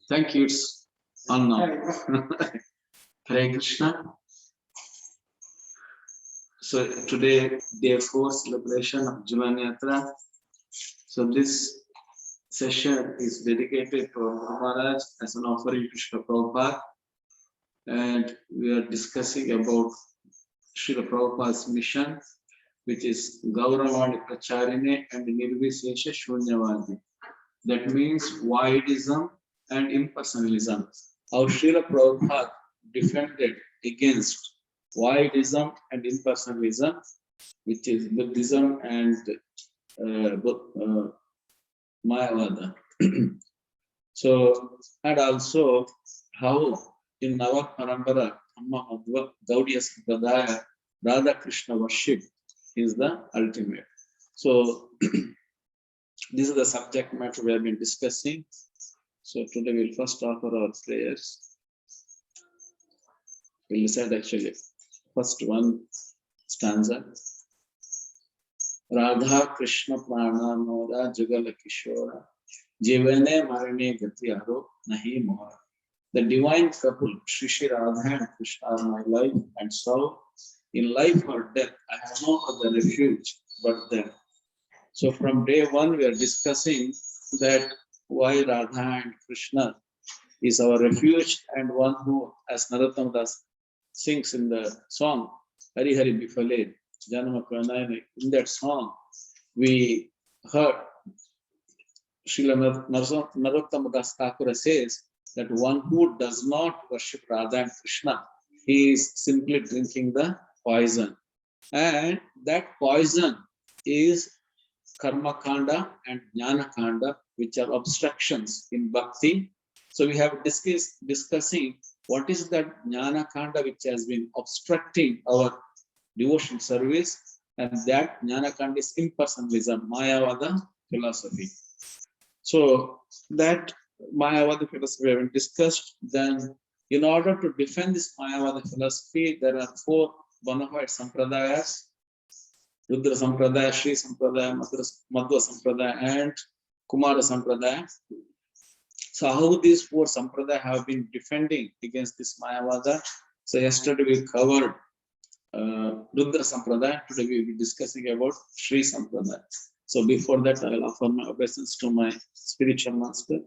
Thank you. It's on now. Hare Krishna. So today, day 4 celebration of Jhulan Yatra. So this session is dedicated to Maharaj as an offering to Srila Prabhupada. And we are discussing about Srila Prabhupada's mission, which is Gauravani Pracharine and Nirvisesha Shunyavadi. That means voidism and impersonalism. How Srila Prabhupada defended against voidism and impersonalism, which is Buddhism and Mayavada. So, and also how in Nava Parambara, Amma Madhva, Gaudiya Sampradaya, Radha Krishna worship is the ultimate. So, this is the subject matter we have been discussing. So, today we'll first offer our prayers. We'll recite actually first one stanza. Radha Krishna Prana Mora Jugala Kishora Jivane Marane Gatyaro Nahi Mora. The divine couple, Shri Radha and Krishna, are my life and soul. In life or death, I have no other refuge but them. So from day one, we are discussing that why Radha and Krishna is our refuge, and one who, as Narottam Das sings in the song, Hari Hari Bifale, Janama Pranayana, in that song, we heard Srila Narottam Das Thakura says that one who does not worship Radha and Krishna, he is simply drinking the poison. And that poison is Karma Kanda and Jnana Kanda, which are obstructions in Bhakti. So we have discussing what is that Jnana Kanda which has been obstructing our devotion service, and that Jnana Kanda is impersonalism, Mayavada philosophy. So that Mayavada philosophy we have discussed. Then in order to defend this Mayavada philosophy, there are 4 bona fide sampradayas: Rudra Sampradaya, Sri Sampradaya, Madhva Sampradaya, and Kumara Sampradaya. So how these 4 sampradaya have been defending against this Mayavada. So yesterday we covered Rudra Sampradaya. Today we will be discussing about Sri Sampradaya. So before that, I will offer my obeisance to my spiritual master.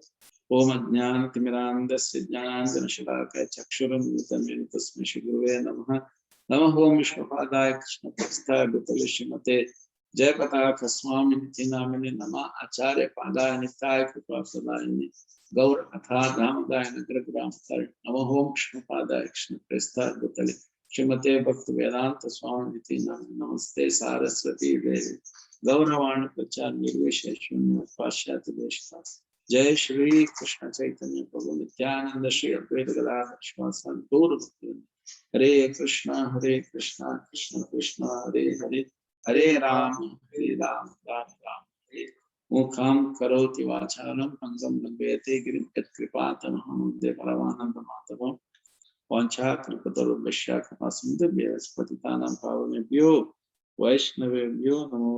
Om Ajnana Timirandasya Jnanandana Shalakaya Chakshuram Nitamin Tasmai Shri Guruve Namaha. Namah Om Vishnupadaya Krishna Prasthaya Bhutale Srimate Jayapataka Swami Nitinamini Nama Acharya Padaya Nitaya Kripa Pradayani Gaura Katha Dhamadaya Nagra Gramatari Namah Om Vishnupadaya Krishna Prasthaya Bhutale Srimate Bhakti Vedanta Swami Nitinamini Namaste Saraswati Devi Gauravani Prachar Nirvishe Shunya Pashyati Deshkas Jai Shri Krishna Caitanya Prabhu Nityananda Shri Advaita Gadadhar Shvasan Guru Hare Krishna, Krishna Krishna, Hare Hare, Hare Ram, Ram Ram. Hare. Mukham karoti vacharam, pangam nambete girim et kripatamaham de paravananda matavam. Vancha kripataru vishya kapasindha bhyaspatitanam pavanebhyo Vaishnavebhyo namo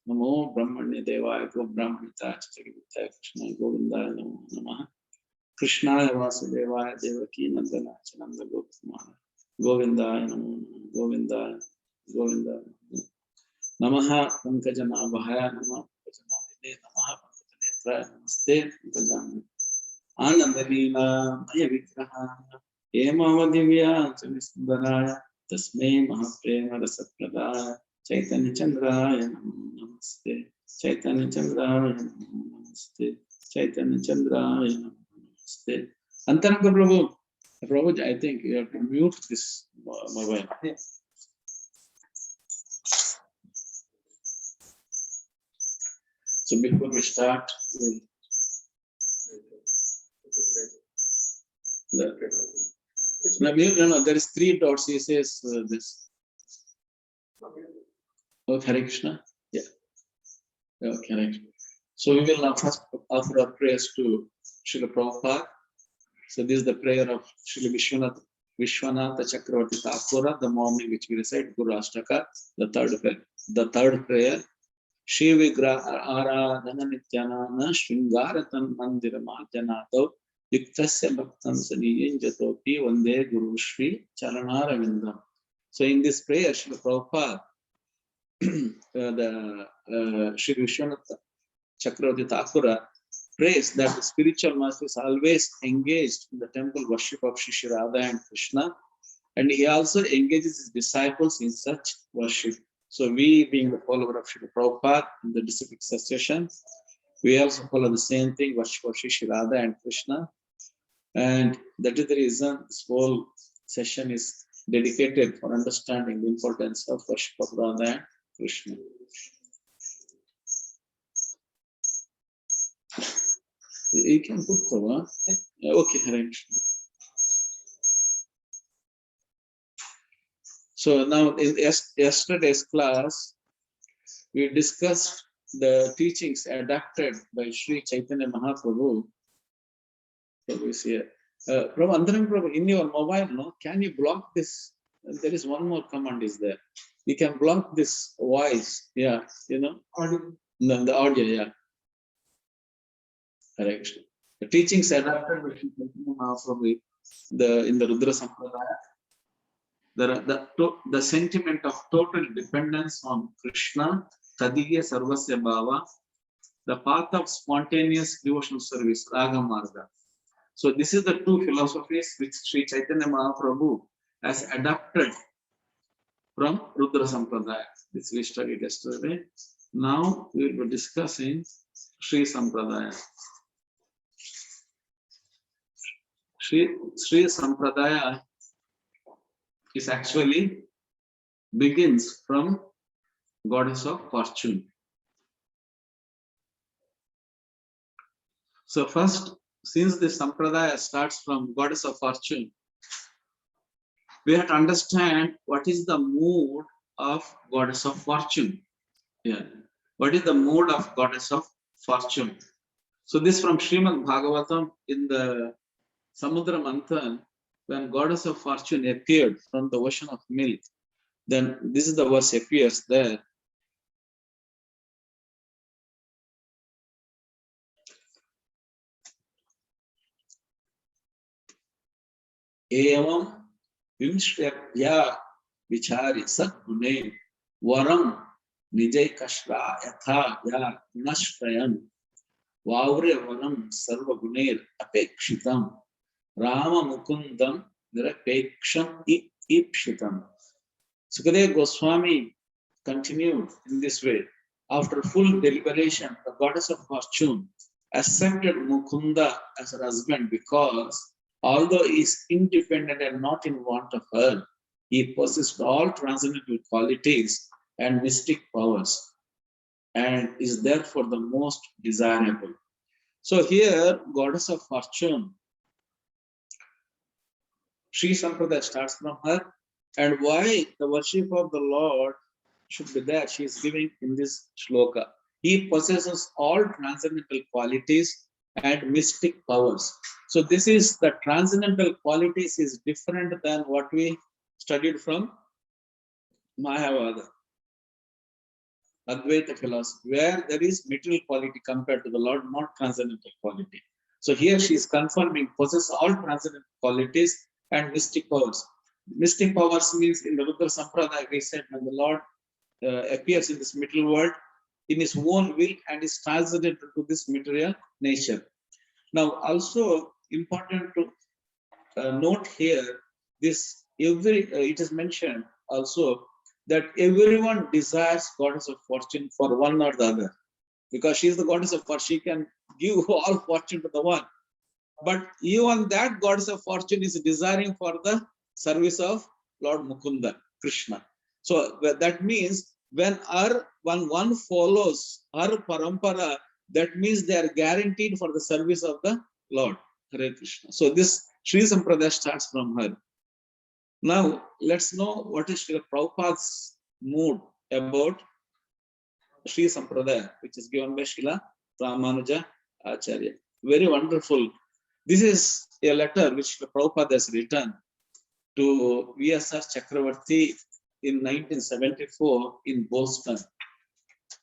namo brahmanya devaya go brahmanita chitagita Krishna govindaya namo namaha. Krishnaya Vasudevaya Devaki Nandana Chananda Gopkumara Govindaya Namo Govindaya Govindaya Namaha Pankajana Bhaya Namaha Pankajana Namaha Pankajanetra Namaste Pankajana Anandalila Maya Vigraha Ema Vadivya Chanisundharaya Tasmei Mahaprema Rasapradaya Chaitanya Chandraya Namaste Chaitanya Chandraya Namaste Chaitanya Chandraya Namaste. Antaranga Prabhu, I think you have to mute this mobile. So before we start, there is 3 dots. He says this. Oh, Hare Krishna. Yeah. Okay, right. So we will now first offer our prayers to Srila Prabhupada. So this is the prayer of Srila Vishwanath Vishwanatha Chakravarti Thakura, the morning which we recite Guru Ashtaka, the third prayer. Shri Vigraha Aradhana Nityanana Shringaratan Mandira Madhyanato Yuktasya Bhaktan Saniyin Jatopi Vande Guru Shri Charanaravindam. So in this prayer, Srila Prabhupada, Shri Vishwanatha Chakravarti Thakura prays that the spiritual master is always engaged in the temple worship of Shri Radha and Krishna, and he also engages his disciples in such worship. So we, being the follower of Srila Prabhupada in the disciplic succession, we also follow the same thing, worship of Shri Radha and Krishna. And that is the reason this whole session is dedicated for understanding the importance of worship of Radha and Krishna. You can put cover. Okay, Hare Krishna. So now in yesterday's class, we discussed the teachings adapted by Sri Caitanya Mahaprabhu. Prabhu is here. Prabhu, in your mobile, no, can you block this? There is one more command is there. You can block this voice. Yeah, you know. Audio. No, the audio, yeah. Correct. The teachings adapted by Sri Caitanya Mahaprabhu in the Rudra Sampradaya. The sentiment of total dependence on Krishna, Tadiya Sarvasya Bhava, the path of spontaneous devotional service, Raga Marga. So this is the two philosophies which Sri Caitanya Mahaprabhu has adapted from Rudra Sampradaya. This we studied yesterday. Now we will be discussing Sri Sampradaya. Sri Sampradaya is actually begins from Goddess of Fortune. So first, since this Sampradaya starts from Goddess of Fortune, we have to understand what is the mood of Goddess of Fortune. Yeah. What is the mood of Goddess of Fortune? So this from Srimad Bhagavatam in the Samudra Manthan, when Goddess of Fortune appeared from the ocean of milk, then this is the verse appears there. Evam vimshtya vichari satgune varam nijay kashra yatha ya nashtayan vaure varam sarva guner apekshitam Rama Mukundam Nirapeksham Ipshitam. Sukadeva Goswami continued in this way. After full deliberation, the Goddess of Fortune accepted Mukunda as her husband because, although he is independent and not in want of her, he possessed all transcendental qualities and mystic powers and is therefore the most desirable. So here, Goddess of Fortune, Sri Sampradaya starts from her, and why the worship of the Lord should be there, she is giving in this shloka. He possesses all transcendental qualities and mystic powers. So this is the transcendental qualities is different than what we studied from Mayavada, Advaita philosophy, where there is material quality compared to the Lord, not transcendental quality. So here she is confirming possess all transcendental qualities and mystic powers. Mystic powers means in the Rudra Sampradaya, we said when the Lord appears in this material world in his own will and is transcendental to this material nature. Now, also important to note here, this it is mentioned also that everyone desires Goddess of Fortune for one or the other, because she is the Goddess of Fortune. She can give all fortune to the one. But even that Goddess of Fortune is desiring for the service of Lord Mukunda, Krishna. So that means when one follows her parampara, that means they are guaranteed for the service of the Lord, Hare Krishna. So this Sri Sampradaya starts from her. Now let's know what is Srila Prabhupada's mood about Sri Sampradaya, which is given by Srila Ramanuja Acharya. Very wonderful. This is a letter which Prabhupada has written to VSR Chakravarti in 1974 in Boston.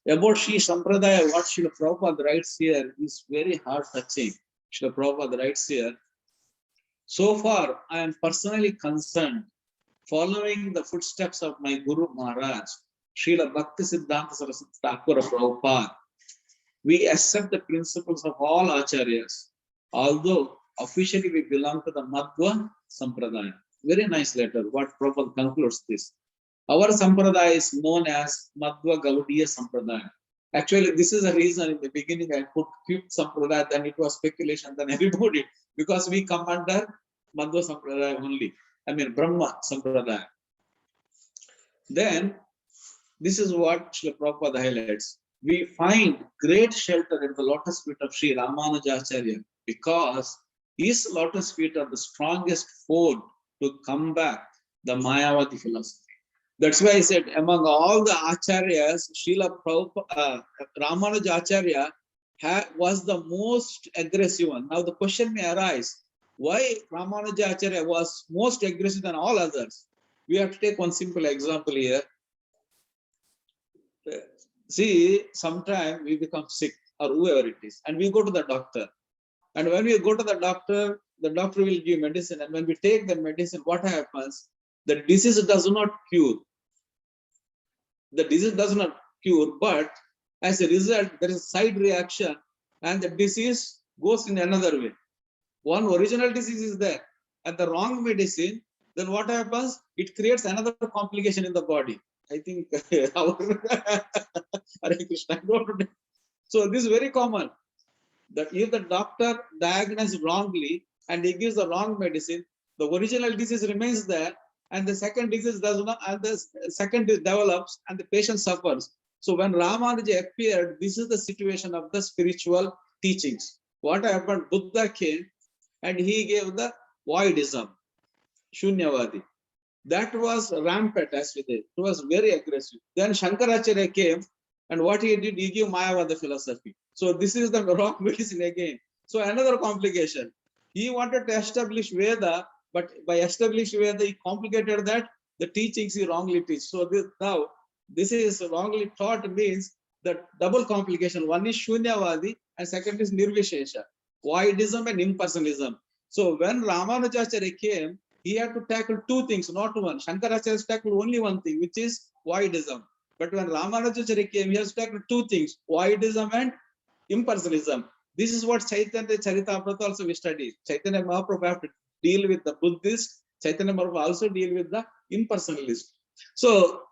About Sri Sampradaya, what Srila Prabhupada writes here is very heart-touching. Srila Prabhupada writes here, so far I am personally concerned, following the footsteps of my Guru Maharaj, Srila Bhakti Siddhanta Saraswati Thakur Prabhupada. We accept the principles of all acharyas, although officially we belong to the Madhva Sampradaya. Very nice letter, what Prabhupada concludes this. Our Sampradaya is known as Madhva Gaudiya Sampradaya. Actually, this is the reason in the beginning I put Fifth Sampradaya, then it was speculation, then I removed it, because we come under Madhva Sampradaya only. I mean, Brahma Sampradaya. Then, this is what Srila Prabhupada highlights. We find great shelter at the lotus feet of Sri Ramanuja Acharya, because his lotus feet are the strongest fort to combat the Mayavadi philosophy. That's why I said, among all the acharyas, Srila Prabhupada, Ramanuja Acharya was the most aggressive one. Now the question may arise, why Ramanuja Acharya was most aggressive than all others? We have to take one simple example here. See, sometimes we become sick, or whoever it is, and we go to the doctor. And when we go to the doctor will give medicine. And when we take the medicine, what happens? The disease does not cure. The disease does not cure, but as a result, there is a side reaction, and the disease goes in another way. One original disease is there, and the wrong medicine, then what happens? It creates another complication in the body. I think our Hare Krishna. So this is very common. That if the doctor diagnoses wrongly and he gives the wrong medicine, the original disease remains there, and the second disease does not, and the second develops, and the patient suffers. So when Ramanuja appeared, this is the situation of the spiritual teachings. What happened? Buddha came and he gave the voidism, Shunyavadi. That was rampant as we did. It was very aggressive. Then Shankaracharya came, and what he did, he gave Mayavada philosophy. So this is the wrong medicine again. So another complication. He wanted to establish Veda, but by establishing Veda, he complicated that the teachings he wrongly teach. So this is wrongly taught means that double complication. One is Shunyavadi and second is Nirvishesha, voidism and impersonalism. So when Ramanujacharya came, he had to tackle two things, not one. Shankaracharya tackled only one thing, which is voidism. But when Ramanujacharya came, he has tackled two things, voidism and impersonalism. This is what Chaitanya Charitamrita also we study. Chaitanya Mahaprabhu have to deal with the Buddhist. Chaitanya Mahaprabhu also deal with the impersonalist. So,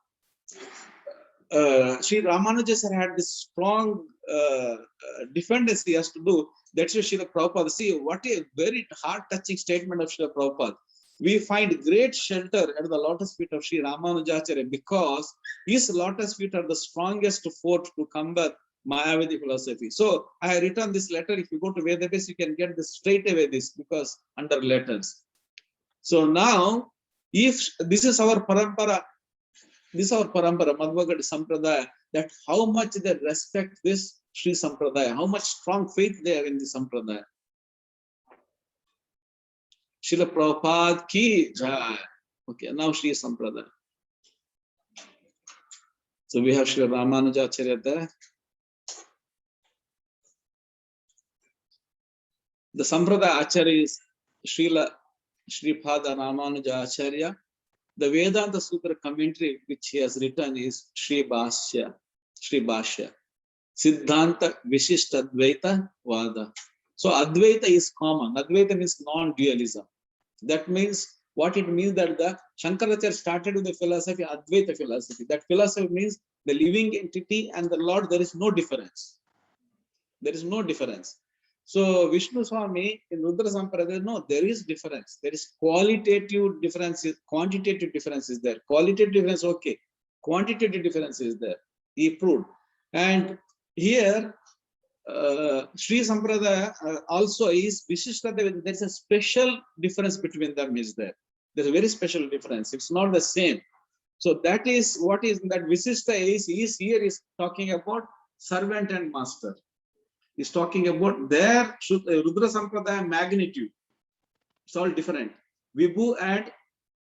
Sri Ramanuja had this strong defense he has to do. That's what Srila Prabhupada. See, what a very heart-touching statement of Srila Prabhupada. We find great shelter at the lotus feet of Sri Ramanujacharya because his lotus feet are the strongest fort to combat Mayavadi philosophy. So I have written this letter. If you go to Vedabase, you can get this straight away, this because under letters. So now, if this is our parampara, Madhva Sampradaya, that how much they respect this Sri Sampradaya, how much strong faith they have in this Sampradaya. Srila Prabhupada ki jai. Okay, now Sri Sampradaya. So we have Srila Ramanujacharya there. The Sampradaya Acharya is Srila Sripada Ramanuja Acharya. The Vedanta Sutra commentary which he has written is Sri Bhashya. Siddhanta Vishishta Advaita Vada. So Advaita is common. Advaita means non-dualism. That means what it means that the Shankaracharya started with the philosophy, Advaita philosophy. That philosophy means the living entity and the Lord, there is no difference. There is no difference. So Vishnu Swami in Rudra Sampradaya, no, there is difference. There is qualitative differences, quantitative differences there. Qualitative difference, okay. Quantitative difference is there. He proved. And here, Sri Sampradaya also is Vishishta. There is a special difference between them is there. There's a very special difference. It's not the same. So that is what is that Vishishta is here is talking about servant and master. Is talking about their Rudra Sampradaya magnitude. It's all different. Vibhu and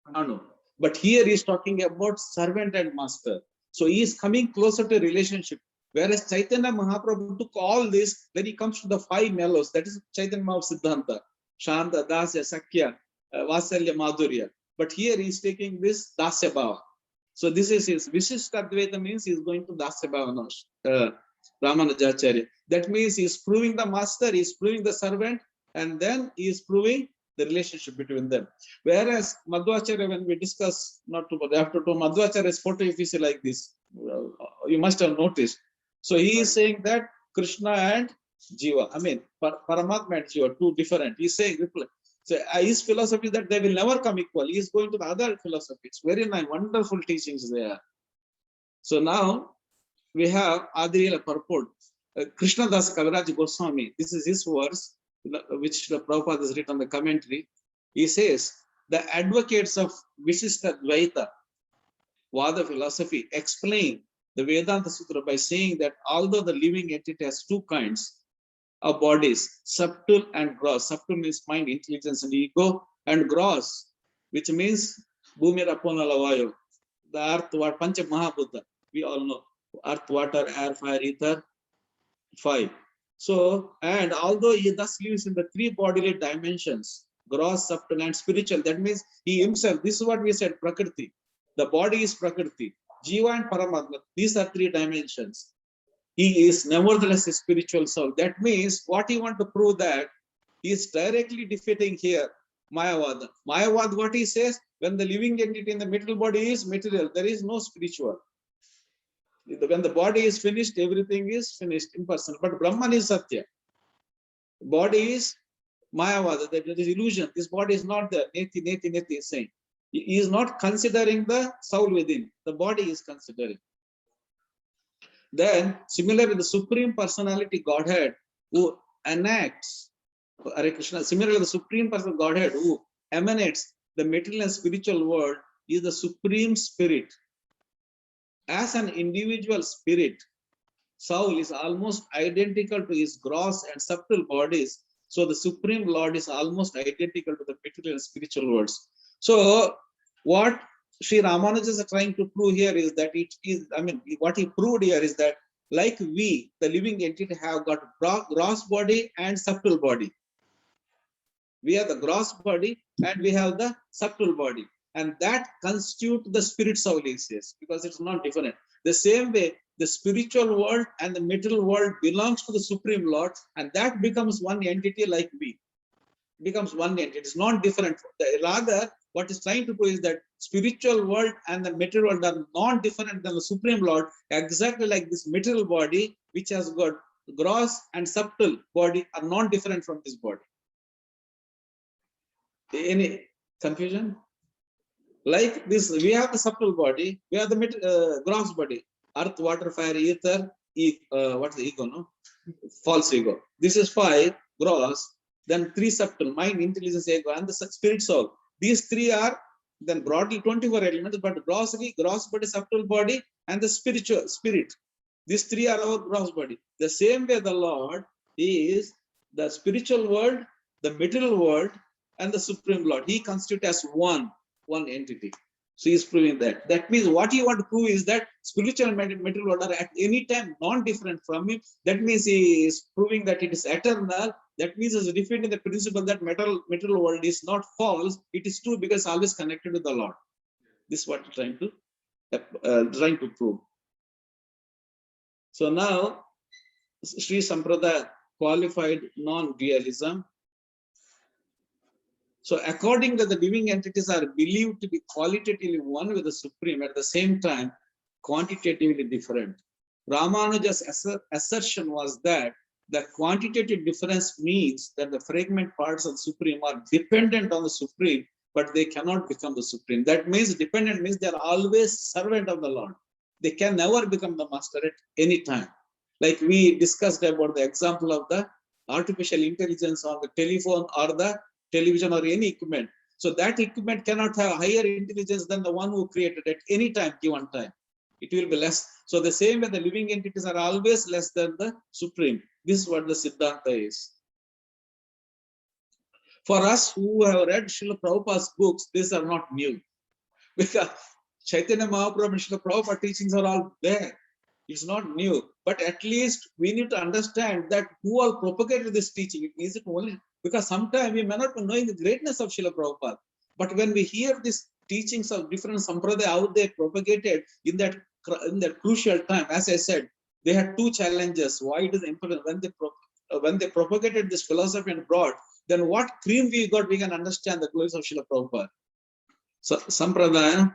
No. But here he is talking about servant and master. So he is coming closer to relationship. Whereas Chaitanya Mahaprabhu took all this, when he comes to the five mellows, that is Chaitanya Mahaprabhu Siddhanta, Shanta, Dasya, Sakya, Vasalya, Madhurya. But here he is taking this Dasya Bhava. So this is his Vishishtadvaita, means he is going to Dasya Bhava, Ramanujacharya. That means he is proving the master, he is proving the servant, and then he is proving the relationship between them. Whereas Madhvacharya, when we discuss, not to, after to Madhvacharya's photo, if you see like this, you must have noticed. So he is saying that Krishna and Jiva, I mean, Paramatma and Jiva, two different. He is saying, so his philosophy is that they will never come equal. He is going to the other philosophies. Very nice, wonderful teachings there. So now we have Adriyala purport. Krishna Das Kaviraj Goswami, this is his verse, which the Prabhupada has written the commentary. He says, the advocates of Vishishtadvaita, Vada philosophy, explain the Vedanta Sutra by saying that although the living entity has two kinds of bodies, subtle and gross. Subtle means mind, intelligence, and ego, and gross, which means Bhumi Rapona Lavayo, the earth, what Pancha Mahabhuta, we all know, earth, water, air, fire, ether, five. So, and although he thus lives in the three bodily dimensions, gross, subtle, and spiritual, that means he himself, this is what we said, Prakriti. The body is Prakriti. Jiva and Paramatma, these are three dimensions. He is nevertheless a spiritual soul. That means what he wants to prove, that he is directly defeating here Mayavada. Mayavad, what he says, when the living entity in the material body is material, there is no spiritual. When the body is finished, everything is finished, impersonal. But Brahman is Satya. Body is Mayavada, that is illusion. This body is not there. Neti, neti, neti is saying. He is not considering the soul within. The body is considering. Then, similarly, the Supreme Personality Godhead who enacts, Hare Krishna, similarly, the Supreme Person Godhead who emanates the material and spiritual world is the Supreme Spirit. As an individual spirit, soul is almost identical to his gross and subtle bodies. So the Supreme Lord is almost identical to the material and spiritual worlds. So what Sri Ramanuja is trying to prove here is that it is, I mean, what he proved here is that like we, the living entity, have got gross body and subtle body. We have the gross body and we have the subtle body. And that constitutes the spirit soul, he says, because it's not different. The same way, the spiritual world and the material world belongs to the Supreme Lord, and that becomes one entity like we. Becomes one entity. It's not different. Rather, what is trying to prove is that spiritual world and the material world are not different than the Supreme Lord, exactly like this material body, which has got gross and subtle body, are not different from this body. Any confusion? Like this, we have the subtle body, we have the gross body, earth, water, fire, ether, what's the ego, no? False ego. This is 5 gross, then 3 subtle, mind, intelligence, ego, and the spirit soul. These 3 are then broadly 24 elements, but grossly, gross body, subtle body, and the spiritual spirit. These 3 are our gross body. The same way the Lord is the spiritual world, the material world, and the Supreme Lord. He constitutes as one entity. So he is proving that. That means what you want to prove is that spiritual and material world are at any time non-different from him. That means he is proving that it is eternal. That means he is defeating the principle that material world is not false. It is true because always connected to the Lord. This is what trying to prove. So now, Sri Sampradaya qualified non-dualism. So according to the living entities are believed to be qualitatively one with the Supreme, at the same time quantitatively different. Ramanuja's assertion was that the quantitative difference means that the fragment parts of the Supreme are dependent on the Supreme, but they cannot become the Supreme. That means dependent means they are always servant of the Lord. They can never become the master at any time. Like we discussed about the example of the artificial intelligence on the telephone or the television or any equipment. So that equipment cannot have higher intelligence than the one who created at any time, given time. It will be less. So the same way the living entities are always less than the Supreme. This is what the Siddhanta is. For us who have read Srila Prabhupada's books, these are not new. Because Chaitanya Mahaprabhu and Srila Prabhupada teachings are all there. It's not new. But at least we need to understand that who all propagated this teaching. Is it only because sometimes we may not be knowing the greatness of Srila Prabhupada. But when we hear these teachings of different sampradaya out there propagated in that crucial time, as I said, they had two challenges. Why it is important when they propagated this philosophy and brought, then what cream we got, we can understand the glories of Srila Prabhupada. So sampradaya,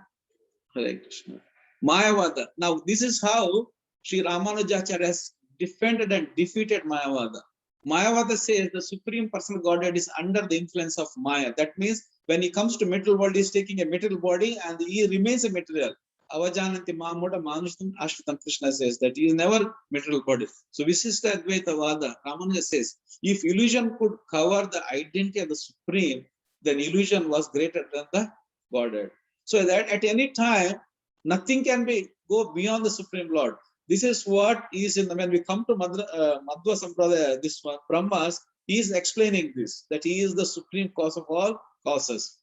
Hare Krishna. Mayavada. Now this is how Sri Ramanuja has defended and defeated Mayavada. Mayavada says the Supreme Personal Godhead is under the influence of Maya. That means when he comes to material world, he is taking a material body and he remains a material. Avajananti Mamuda Manushtam Ashtam, Krishna says that he is never material body. So Visishta Advaita Vada, Ramanuja says, if illusion could cover the identity of the Supreme, then illusion was greater than the Godhead. So that at any time, nothing can go beyond the Supreme Lord. This is what is in the, when we come to Madhva Sampradaya, this one, Brahmas, he is explaining this, that he is the supreme cause of all causes.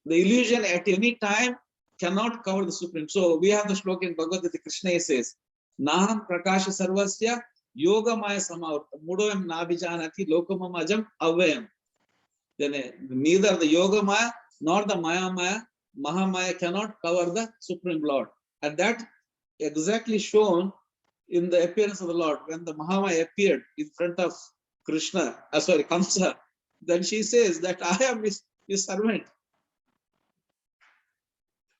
The illusion at any time cannot cover the Supreme. So we have the shloka in Bhagavad Gita, Krishna says, Naham Prakasha Sarvasya Yoga Maya Samavarta Mudoyam Nabijanati Lokamamajam Avayam. Then neither the Yoga Maya nor the Maya Maya, Mahamaya cannot cover the Supreme Lord. And that exactly shown in the appearance of the Lord. When the Mahamaya appeared in front of Krishna, Kamsa, then she says that I am his servant.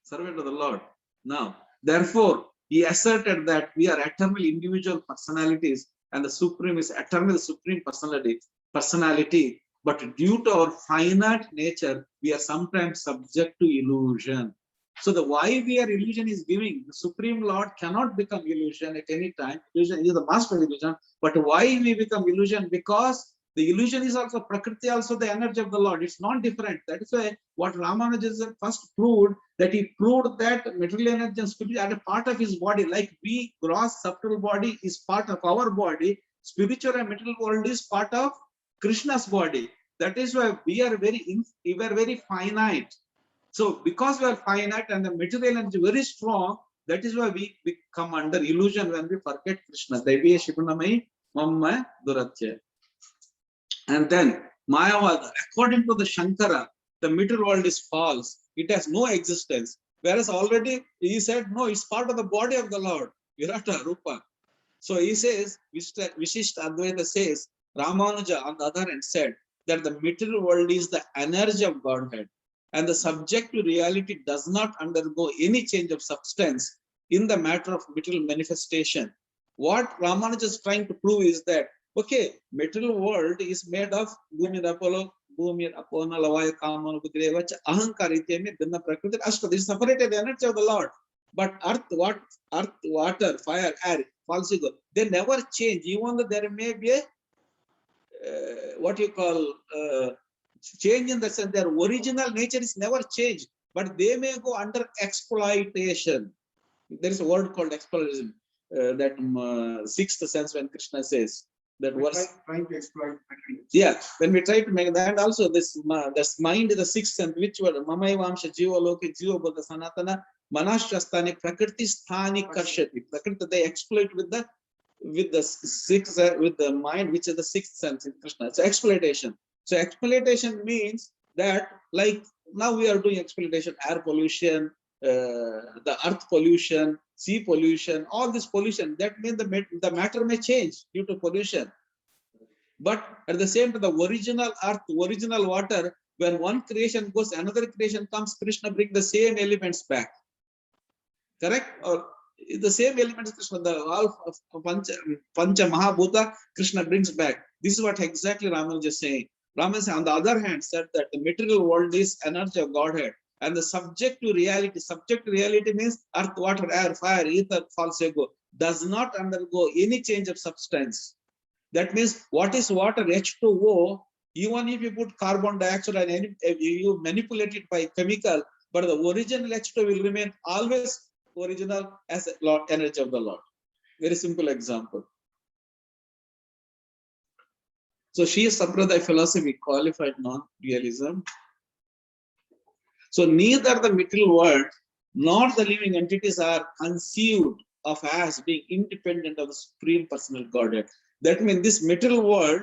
Servant of the Lord. Now, therefore, he asserted that we are eternal individual personalities and the Supreme is eternal Supreme personality. But due to our finite nature, we are sometimes subject to illusion. So the why we are illusion is giving. The Supreme Lord cannot become illusion at any time. Illusion is the master of illusion. But why we become illusion? Because the illusion is also Prakriti, also the energy of the Lord. It's not different. That is why what Ramanuja first proved, that he proved that material energy and spirit are a part of his body. Like we, gross subtle body is part of our body. Spiritual and material world is part of Krishna's body. That is why we are very finite. So because we are finite and the material energy very strong, that is why we come under illusion when we forget Krishna. Deviya Shipunamai Mamma Duratya. And then Mayavada, according to the Shankara, the material world is false. It has no existence. Whereas already he said, no, it's part of the body of the Lord. Virata Rupa. So he says, Vishishta Advaita says, Ramanuja on the other hand said that the material world is the energy of Godhead and the subjective reality does not undergo any change of substance in the matter of material manifestation. What Ramanuja is trying to prove is that, okay, material world is made of Bhumir Apollo, Lavaya, Kamana, Budreva, Ahankar, Ityami, Binna Prakriti, Ashta. This is separated energy of the Lord. But earth, water, fire, air, false ego, they never change. Even though there may be a what you call change in the sense their original nature is never changed, but they may go under exploitation. There is a word called exploitation, that sixth sense when Krishna says that was trying to exploit. Yeah, when we try to make that, and also this mind is the sixth sense, which were Mamai Vamsha Jiva Loki Jiva Buddha Sanatana Manashastani Prakriti Sthani Karshati. Prakriti they exploit with the sixth with the mind, which is the sixth sense in Krishna. It's exploitation. So exploitation means that, like now we are doing exploitation, air pollution, the earth pollution, sea pollution, all this pollution. That means the matter may change due to pollution. But at the same time, the original earth, original water, when one creation goes, another creation comes, Krishna brings the same elements back. Correct? Or the same elements Krishna, the all of Pancha Mahabhuta, Krishna brings back. This is what exactly Ramanuja is saying. Ramanuja, on the other hand, said that the material world is energy of Godhead. And the subjective reality means earth, water, air, fire, ether, false ego, does not undergo any change of substance. That means what is water, H2O, even if you put carbon dioxide and you manipulate it by chemical, but the original H2O will remain always original as a Lord, energy of the Lord. Very simple example. So she is Sampradaya philosophy, qualified non-realism. So neither the material world nor the living entities are conceived of as being independent of the Supreme Personal Godhead. That means this material world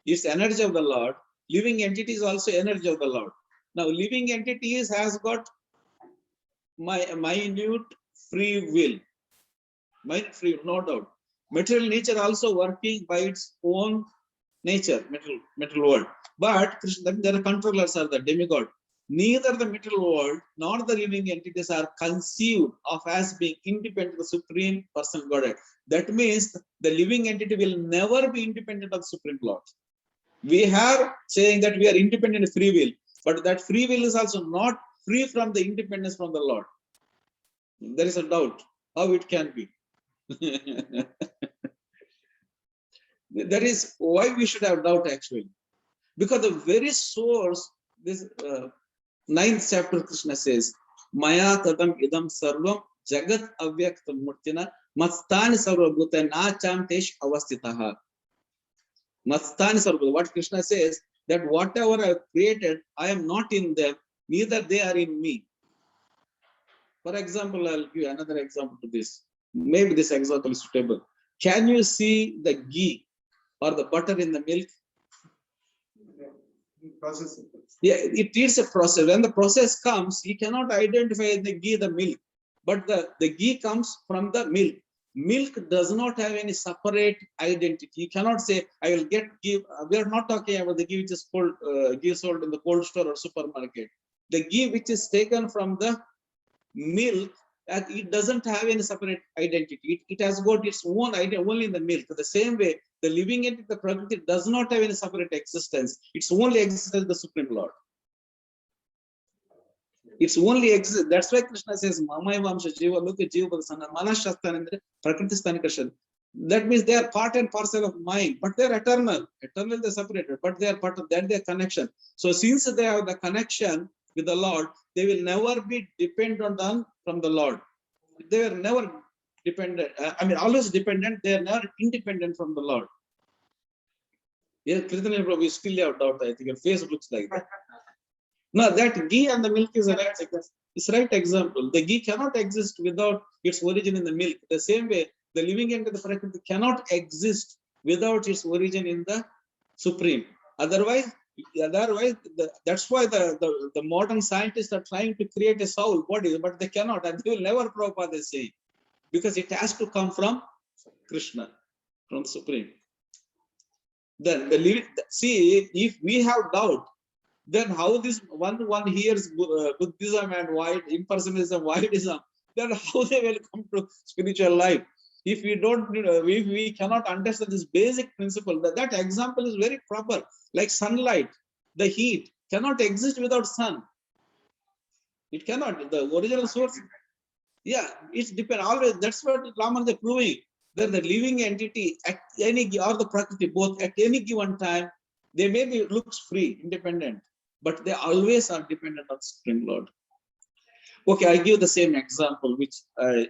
is energy of the Lord. Living entity is also energy of the Lord. Now, living entities has got minute free will. Minute free will, no doubt. Material nature also working by its own nature, material world. But Krishna, there are controllers are the demigod. Neither the material world nor the living entities are conceived of as being independent of the Supreme Personal Godhead. That means the living entity will never be independent of the Supreme Lord. We are saying that we are independent of free will, but that free will is also not free from the independence from the Lord. There is a doubt how it can be. That is why we should have doubt actually. Because the very source, this 9th chapter, Krishna says, Maya tatam idam sarvam jagat avyaktam murtina mastani sarva bhuta nacham tesh avastitaha. Mastani sarva. What Krishna says, that whatever I have created, I am not in them, neither they are in me. For example, I'll give another example to this. Maybe this example is suitable. Can you see the ghee or the butter in the milk? Process. Yeah, it is a process. When the process comes, you cannot identify the ghee, the milk, but the ghee comes from the milk. Milk does not have any separate identity. You cannot say, I will get ghee. We are not talking about the ghee which is cold, ghee sold in the cold store or supermarket. The ghee which is taken from the milk, that it doesn't have any separate identity. It has got its own identity only in the milk. The same way, the living entity, the Prakriti, does not have any separate existence. It's only existence the Supreme Lord. It's only existence. That's why Krishna says, Mamai Vamsha Jiva, look at Jiva Sana, Manashastan, Prakriti Stanikashan. That means they are part and parcel of mind, but they are eternal. Eternal, they're separated, but they are part of that, their connection. So since they have the connection with the Lord, they will never be dependent on from the Lord. They are never dependent. Always dependent. They are never independent from the Lord. Yeah, Caitanya Mahaprabhu, you still have doubt. I think your face looks like that. No, that ghee and the milk is a right example. The ghee cannot exist without its origin in the milk. The same way, the living entity, the Prakriti, cannot exist without its origin in the Supreme. Otherwise, that's why the modern scientists are trying to create a soul body, but they cannot, and they will never, Prabhupada is saying, because it has to come from Krishna, from Supreme. Then see, if we have doubt, then how this one hears Buddhism and impersonalism, Vaidism, then how they will come to spiritual life? If we don't, if we cannot understand this basic principle, that example is very proper. Like sunlight, the heat cannot exist without sun. It cannot. The original source. Yeah, it's depend always. That's what Ramanuja is proving. That the living entity at any or the Prakriti, both at any given time, they may be looks free, independent, but they always are dependent on Supreme Lord. Okay, I give the same example which I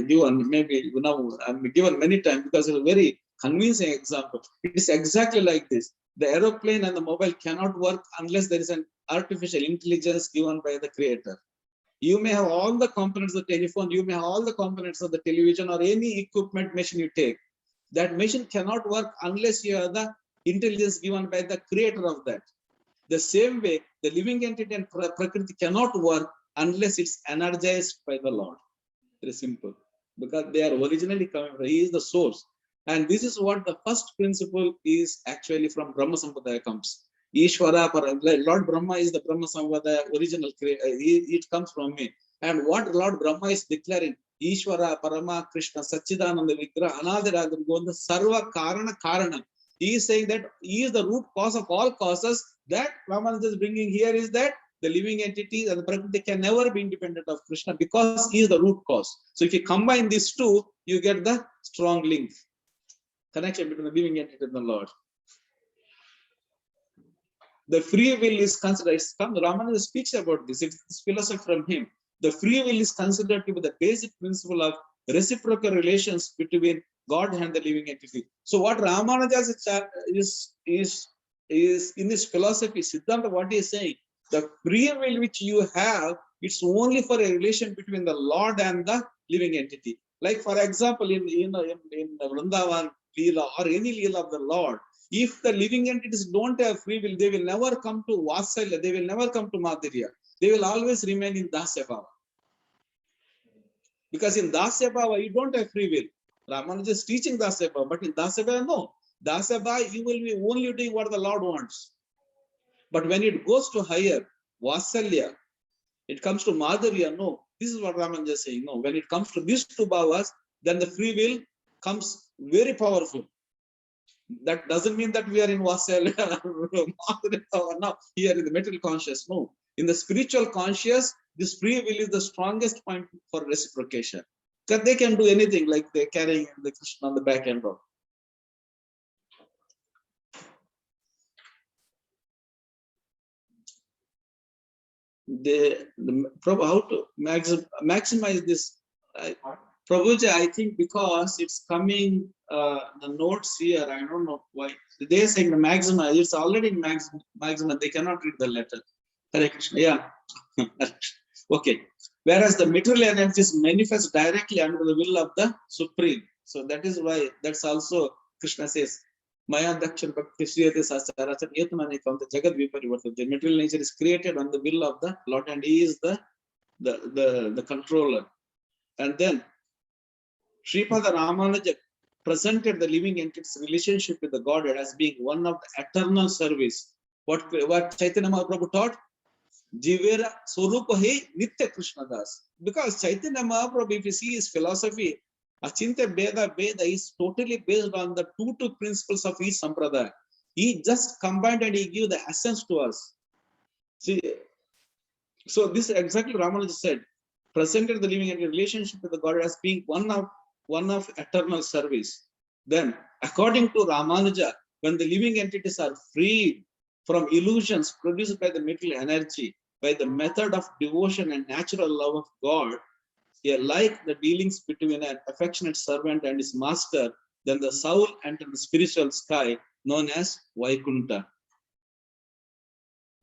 given maybe now I'm given many times because it's a very convincing example. It is exactly like this. The aeroplane and the mobile cannot work unless there is an artificial intelligence given by the creator. You may have all the components of the telephone, you may have all the components of the television or any equipment machine you take. That machine cannot work unless you have the intelligence given by the creator of that. The same way, the living entity and Prakriti cannot work unless it's energized by the Lord. Very simple. Because they are originally coming from, He is the source. And this is what the first principle is actually from Brahma Sampradaya comes. Ishvara, Lord Brahma is the Brahma Sampradaya original, it comes from me. And what Lord Brahma is declaring, Ishvara, Parama, Krishna, Satchidananda, Vigraha, Anadiraga, Gonda, Sarva, Karana, Karana. He is saying that He is the root cause of all causes. That Ramanuja is bringing here is that the living entities and the Prakriti can never be independent of Krishna because He is the root cause. So if you combine these two, you get the strong link, connection between the living entity and the Lord. The free will is considered, Ramanuja speaks about this, it's philosophy from him. The free will is considered to be the basic principle of reciprocal relations between God and the living entity. So what Ramanuja is in his philosophy, Siddhanta, what he is saying, The free will which you have, it's only for a relation between the Lord and the living entity. Like for example, in Vrindavan Leela or any Leela of the Lord, if the living entities don't have free will, they will never come to Vasalya, they will never come to Madhurya. They will always remain in Dasya Bhava. Because in Dasya Bhava, you don't have free will. Ramanuja is teaching Dasya Bhava, but in Dasya Bhava, no. Dasya Bhava, you will be only doing what the Lord wants. But when it goes to higher, Vasalya, it comes to Madhurya, no. This is what Ramanuja is saying. No, when it comes to these two bhavas, then the free will comes very powerful. That doesn't mean that we are in Vasalya, no, here in the material conscious, no. In the spiritual conscious, this free will is the strongest point for reciprocation. Because they can do anything, like they're carrying the Krishna on the back end of. Prabhu, how to maximize this? Prabhuji, I think because it's coming, the notes here, I don't know why. They're saying the maximize, it's already maximum, they cannot read the letter. Hare Krishna, yeah. Okay. Whereas the material energies manifest directly under the will of the Supreme. So that is why, that's also Krishna says, Maya Dakshan Bhakti Sriyate Sasarachan Yetamanitam, the Jagat Viparivarta. The material nature is created on the will of the Lord, and He is the controller. And then Sripada Ramanuja presented the living entity's relationship with the Godhead as being one of the eternal service. What Caitanya Mahaprabhu taught? Jivera Swarupa He Nitya Krishna Das. Because Caitanya Mahaprabhu, if you see his philosophy, Achintya Beda is totally based on the two principles of each sampradaya. He just combined and he gave the essence to us. See, so this is exactly Ramanuja said, presented the living entity relationship with the Godhead as being one of eternal service. Then, according to Ramanuja, when the living entities are freed from illusions produced by the material energy, by the method of devotion and natural love of God, like the dealings between an affectionate servant and his master, then the soul enters the spiritual sky known as Vaikunta.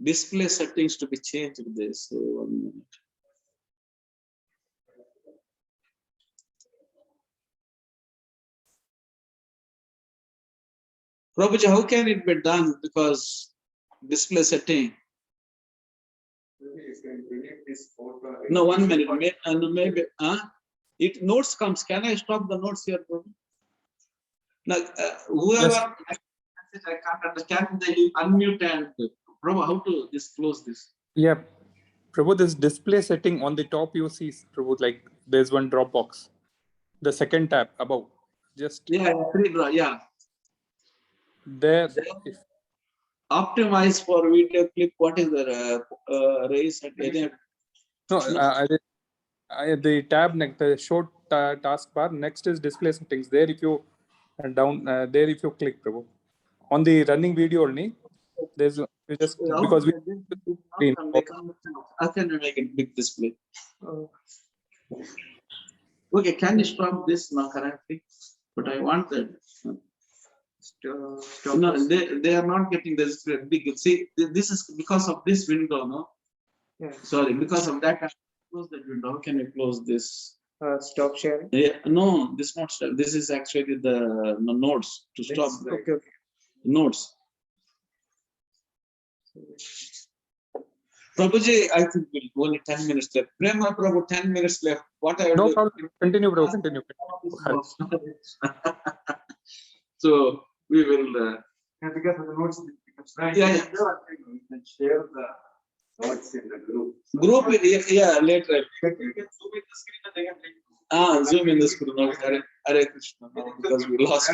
Display settings to be changed. This 1 minute. Prabhuji, how can it be done? Because display setting. No, 1 minute. Maybe it notes comes. Can I stop the notes here, Prabhu? Now, whoever yes. I can't understand, they unmute and Prabhu, how to disclose this? Yeah, Prabhu, this display setting on the top you see, Prabhu, like there's one drop box. The second tab above. Just yeah. There. Optimize for video clip. What is the raise at the tab next, the short taskbar. Next is display settings. There, if you down there, if you click, Prabhu, on the running video only. There's you just because we. How can we make it big display? Okay, can you stop this now currently? But I want that. No, they are not getting this big. See, this is because of this window, no? Yeah. Sorry, because of that, I close that window. How can you close this? Stop sharing? Yeah, no, this not stop. This is actually the notes to stop. Okay. Notes. Prabhuji, I think we'll only 10 minutes left. Prema Prabhu, 10 minutes left. What I no problem. Continue, Prabhu. Continue. So we will. Because of the notes, yeah. You can share the notes in the group. Group, yeah, later. You can zoom in the screen and they can zoom in the screen. Hare Krishna. Because we lost.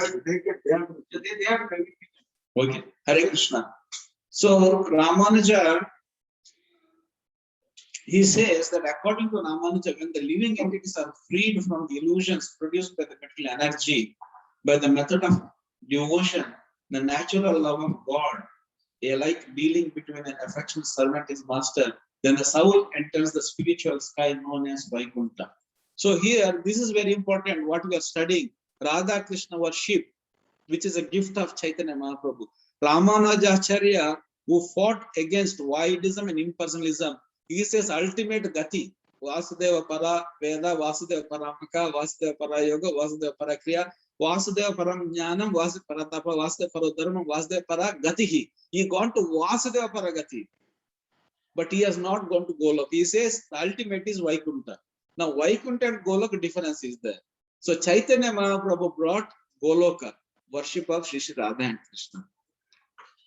Okay. Hare Krishna. So Ramanuja, he says that according to Ramanuja, when the living entities are freed from the illusions produced by the material energy, by the method of devotion, the natural love of God, like dealing between an affectionate servant and his master, then the soul enters the spiritual sky known as Vaikunta. So here, this is very important what we are studying, Radha Krishna worship, which is a gift of Caitanya Mahaprabhu. Ramanujacharya who fought against voidism and impersonalism. He says ultimate gati. Vasudeva para Veda, Vasudeva paramaka, Vasudeva para yoga, Vasudeva para kriya, Vasudeva param jnanam, Vasudeva para tapa, Vasudeva para dharma, Vasudeva para gatihi. He gone to Vasudeva para gati. But he has not gone to Golok. He says the ultimate is Vaikuntha. Now Vaikuntha and Golok difference is there. So Chaitanya Mahaprabhu brought Goloka, worship of Shri Radha and Krishna.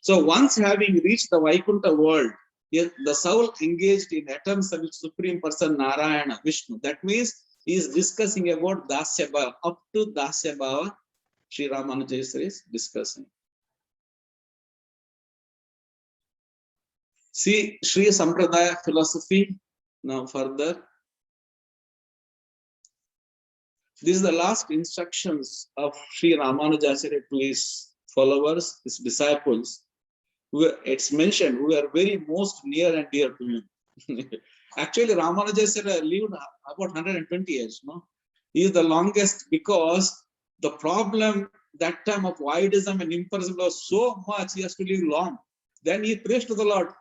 So once having reached the Vaikuntha world, the soul engaged in eternal service Supreme Person Narayana, Vishnu. That means he is discussing about Dasya Bhava. Up to Dasya Bhava, Sri Ramanuja is discussing. See Sri Sampradaya philosophy. Now further. This is the last instructions of Sri Ramanuja to his followers, his disciples. It's mentioned who are very most near and dear to him. Actually, Ramanuja lived about 120 years. No, he is the longest because the problem that time of voidism and impersonalism was so much. He has to live long. Then he prays to the Lord.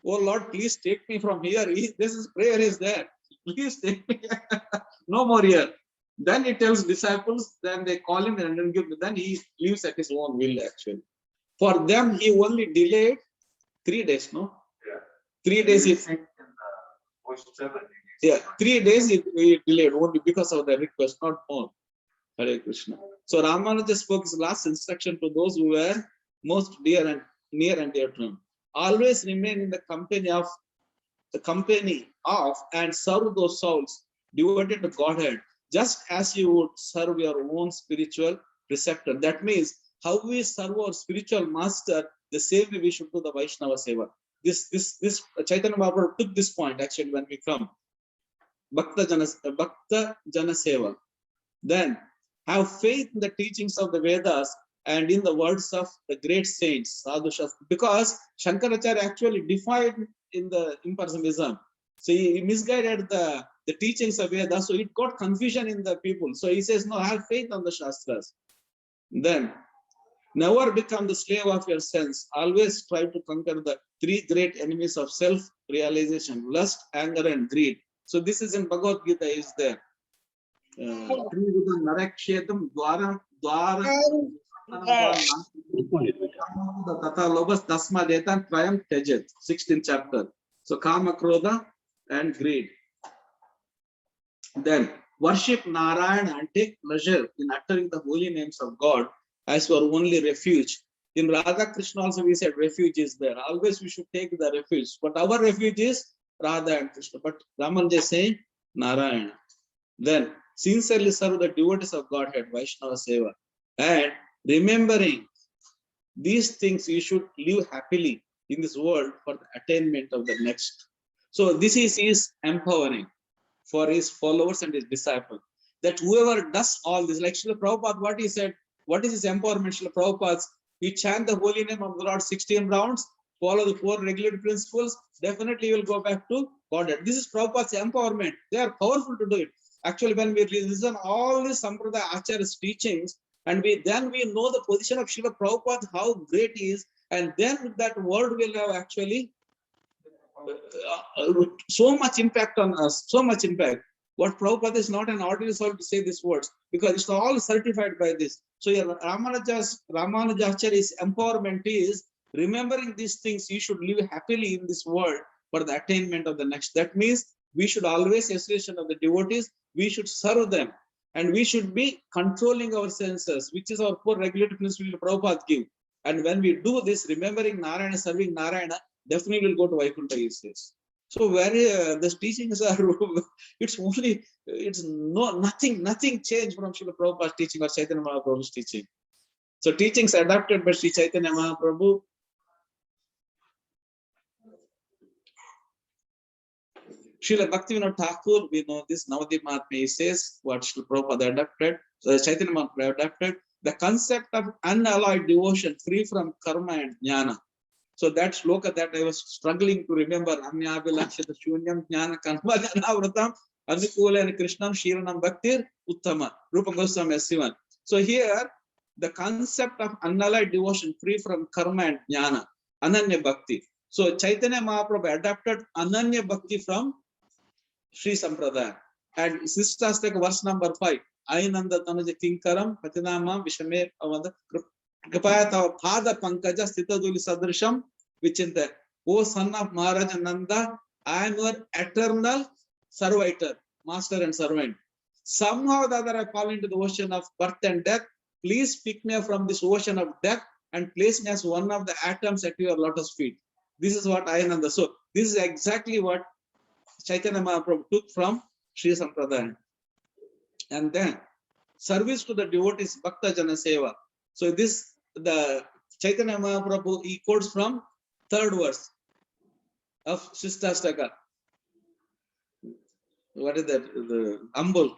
Oh Lord, please take me from here. This is prayer is there. Please take me. No more here. Then he tells disciples. Then they call him and then give. Then he lives at his own will actually. For them, he only delayed 3 days, no? Yeah. 3 days. He, yeah, 3 days he delayed only because of the request, not more. Hare Krishna. So Ramanuja spoke his last instruction to those who were most dear and near and dear to him. Always remain in the company of and serve those souls devoted to Godhead, just as you would serve your own spiritual preceptor. That means how we serve our spiritual master, the same way we should do the Vaishnava Seva. This Chaitanya Mahaprabhu took this point actually when we come. Bhakta Jana Seva. Then have faith in the teachings of the Vedas and in the words of the great saints, Sadhu Shastra. Because Shankaracharya actually defied in the impersonalism. So he misguided the teachings of Vedas. So it got confusion in the people. So he says, no, have faith on the Shastras. Then never become the slave of your sense. Always strive to conquer the 3 great enemies of self-realization, lust, anger, and greed. So this is in Bhagavad Gita, is there. Narakshetam Dwara Tata Lobas Tasma Detan Trayam Tejet, 16th chapter. So Kama Krodha and greed. Then worship Narayana and take pleasure in uttering the holy names of God as your only refuge. In Radha Krishna also we said refuge is there. Always we should take the refuge. But our refuge is Radha and Krishna. But Ramanuja is saying Narayana. Then sincerely serve the devotees of Godhead, Vaishnava Seva. And remembering these things, you should live happily in this world for the attainment of the next. So this is his empowering for his followers and his disciples. That whoever does all this, like Srila Prabhupada, what he said, what is his empowerment? Srila Prabhupada, he chant the holy name of the Lord 16 rounds, follow the 4 regular principles, definitely you will go back to Godhead. This is Prabhupada's empowerment. They are powerful to do it. Actually, when we listen all these Sampradaya Acharya's teachings, and we know the position of Srila Prabhupada, how great he is, and then that word will have actually so much impact on us, so much impact. What Prabhupada is not an ordinary soul to say these words, because it's all certified by this. So Ramanujacharya's empowerment is remembering these things, you should live happily in this world for the attainment of the next. That means we should always association of the devotees, we should serve them, and we should be controlling our senses, which is our 4 regulatory principles Prabhupada give. And when we do this, remembering Narayana, serving Narayana, definitely will go to Vaikuntha, he says. So where the teachings are, nothing changed from Srila Prabhupada's teaching or Chaitanya Mahaprabhu's teaching. So teachings adapted by Sri Chaitanya Mahaprabhu. Srila Bhaktivinoda Thakur, we know this, Navadip Mahatmya, he says what Srila Prabhupada adapted, Chaitanya Mahaprabhu adapted, the concept of unalloyed devotion free from karma and jnana. So that shloka that I was struggling to remember, Anyabhilakshita Shunyam Jnana Karma Janavratam Anukula and Krishnam Shiranam Bhaktir Uttama Rupa Goswami Sivan. So here the concept of unalloyed devotion free from karma and jnana. Ananya Bhakti. So Chaitanya Mahaprabhu adapted Ananya Bhakti from Sri Sampradaya. And Sistastaka verse number 5. Ainanda Tanuja Kinkaram, Patinama, Vishame, Kripaya Tava Pada Pankaja, Sitaduli Sadrisham, which in the O son of Maharaja Nanda, I am your eternal servitor, master and servant. Somehow or the other I fall into the ocean of birth and death. Please pick me up from this ocean of death and place me as one of the atoms at your lotus feet. This is what Ainanda. So this is exactly what Chaitanya Mahaprabhu took from Sri Sampradaya. And then service to the devotees, Bhakta Jana Seva. So this, the Chaitanya Mahaprabhu, he quotes from third verse of Shistastaka. What is that? The Ambul.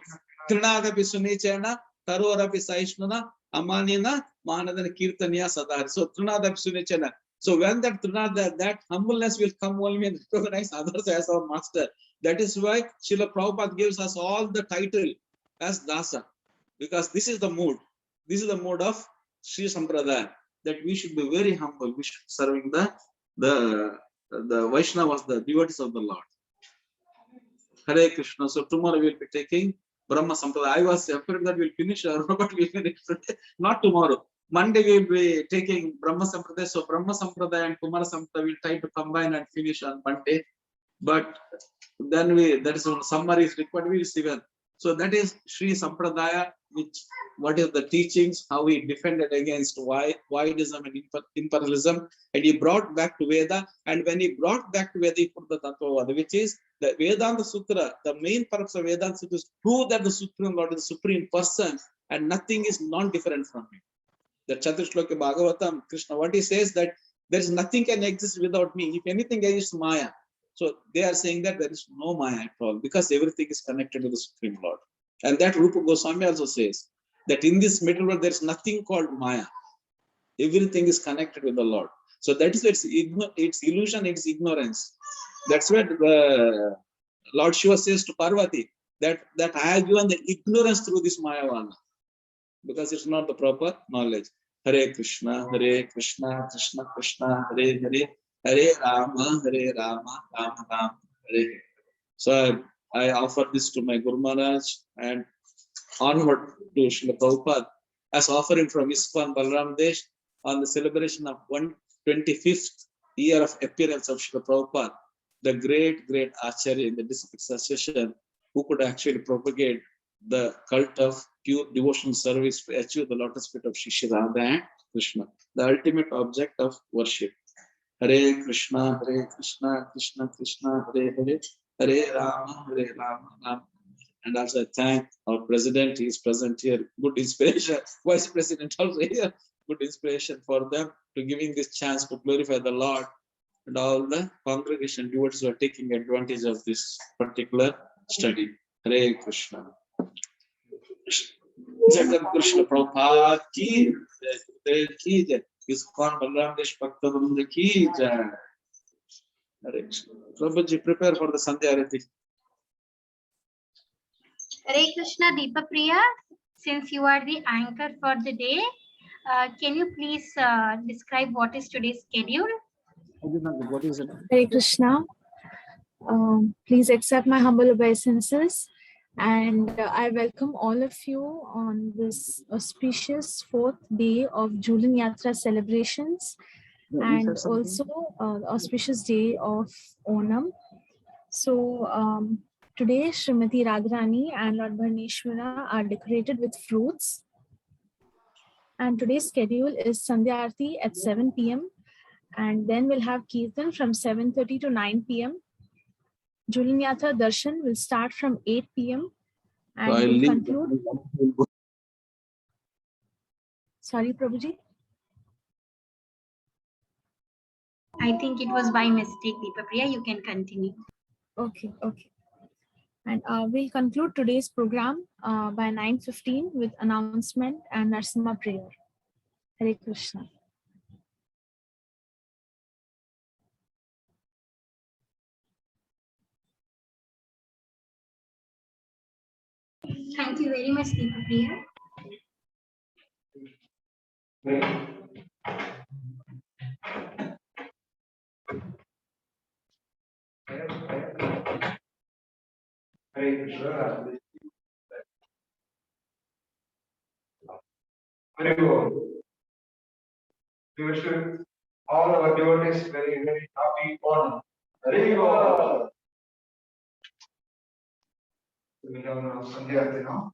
Trinadapi Sunichana, Tarorapi Saishnuna, Amanina, Manadana Kirtanya Sadar. So Trinadapi Sunichana. So when that Trinada, that humbleness will come only and recognize others as our master. That is why Srila Prabhupada gives us all the title as Dasa. Because this is the mood. This is the mode of Sri Sampradaya. That we should be very humble. We should be serving the Vaishnavas, the devotees of the Lord. Hare Krishna. So tomorrow we'll be taking Brahma Sampradaya. I was afraid that we'll finish, but we'll finish today. Not tomorrow. Monday we'll be taking Brahma Sampradaya. So Brahma Sampradaya and Kumara Sampradaya will try to combine and finish on Monday. But then that is one summary is required. We will see when. So that is Sri Sampradaya, which what is the teachings, how he defended against Vaidism and imperialism, and he brought back to Veda. And when he brought back to Veda, he put the Tattvavada, which is the Vedanta Sutra. The main purpose of Vedanta Sutra is to prove that the Supreme Lord is the Supreme Person and nothing is non-different from him. The Chaturshloki Bhagavatam, Krishna, what he says that there is nothing can exist without me. If anything exists, Maya. So they are saying that there is no Maya at all because everything is connected to the Supreme Lord. And that Rupa Goswami also says that in this middle world, there is nothing called Maya. Everything is connected with the Lord. So that is its illusion, its ignorance. That's what the Lord Shiva says to Parvati, that I have given the ignorance through this Mayavana. Because it's not the proper knowledge. Hare Krishna, Krishna Krishna, Hare Hare, Hare Rama, Rama Rama, Hare Hare. So I offer this to my Guru Maharaj and onward to Srila Prabhupada as offering from ISKCON Balaram Desh on the celebration of 125th year of appearance of Srila Prabhupada, the great Acharya in the district succession who could actually propagate the cult of pure devotional service to achieve the lotus feet of Shri Radha and Krishna, the ultimate object of worship. Hare Krishna, Krishna Krishna, Hare Hare, Hare Rama, Rama. And also I thank our president, he is present here, good inspiration, vice president also here, good inspiration for them to giving this chance to glorify the Lord, and all the congregation devotees who are taking advantage of this particular study. Hare Krishna. Jagat Krishna Prabhupada ki jai, ISKCON Balaram Desh Bhakta Vrinda ki jai. Hare Krishna. Prabhuji, prepare for the Sandhya Arati. Hare Krishna, Deepa Priya, since you are the anchor for the day, can you please describe what is today's schedule? What is it? Hare Krishna. Please accept my humble obeisances, and I welcome all of you on this auspicious 4th day of Jhulan Yatra celebrations, and also auspicious day of Onam. So today Srimati Radharani and Lord Bharneshwara are decorated with fruits, and today's schedule is Sandhya Arati at 7 p.m. and then we'll have Kirtan from 7:30 to 9 p.m. Jhulan Yatra Darshan will start from 8 p.m. and will conclude. Sorry, Prabhuji. I think it was by mistake, Deepa Priya. You can continue. Okay. And we'll conclude today's program by 9:15 with announcement and Narsimha prayer. Hare Krishna. Thank you very much, Deepa Priya. Hare Krishna. Hare Krishna. We wish all our devotees very, very happy Onam. Hare Krishna. We have now Sandhya Artina.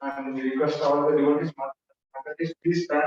And we request all the devotees, please stand.